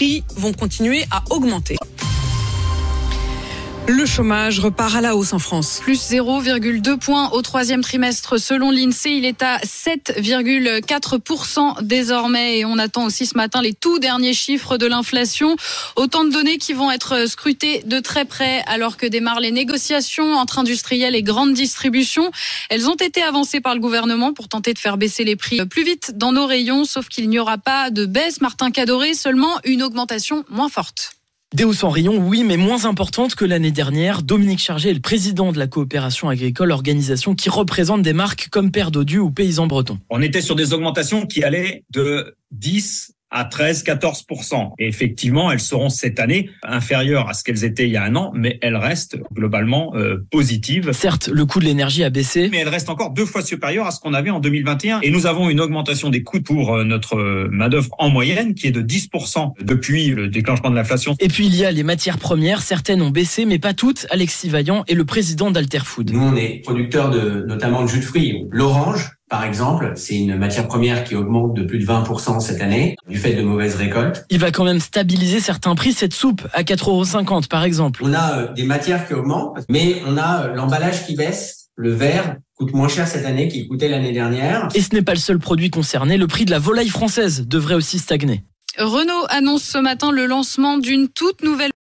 prix vont continuer à augmenter. Le chômage repart à la hausse en France. Plus 0,2 points au troisième trimestre selon l'INSEE. Il est à 7,4% désormais. Et on attend aussi ce matin les tout derniers chiffres de l'inflation. Autant de données qui vont être scrutées de très près alors que démarrent les négociations entre industriels et grande distribution. Elles ont été avancées par le gouvernement pour tenter de faire baisser les prix plus vite dans nos rayons. Sauf qu'il n'y aura pas de baisse, Martin Cadoré, seulement une augmentation moins forte. Des hausses en rayon, oui, mais moins importantes que l'année dernière. Dominique Chargé est le président de la coopération agricole, organisation qui représente des marques comme Père Dodu ou Paysans Bretons. On était sur des augmentations qui allaient de 10 à 13-14%. Et effectivement, elles seront cette année inférieures à ce qu'elles étaient il y a un an, mais elles restent globalement positives. Certes, le coût de l'énergie a baissé, mais elles restent encore 2 fois supérieures à ce qu'on avait en 2021. Et nous avons une augmentation des coûts pour notre main-d'œuvre en moyenne qui est de 10% depuis le déclenchement de l'inflation. Et puis il y a les matières premières, certaines ont baissé, mais pas toutes. Alexis Vaillant est le président d'Alterfood. Nous, on est producteurs notamment de jus de fruits. L'orange, par exemple, c'est une matière première qui augmente de plus de 20% cette année, du fait de mauvaises récoltes. Il va quand même stabiliser certains prix, cette soupe à 4,50 € par exemple. On a des matières qui augmentent, mais on a l'emballage qui baisse. Le verre coûte moins cher cette année qu'il coûtait l'année dernière. Et ce n'est pas le seul produit concerné, le prix de la volaille française devrait aussi stagner. Renault annonce ce matin le lancement d'une toute nouvelle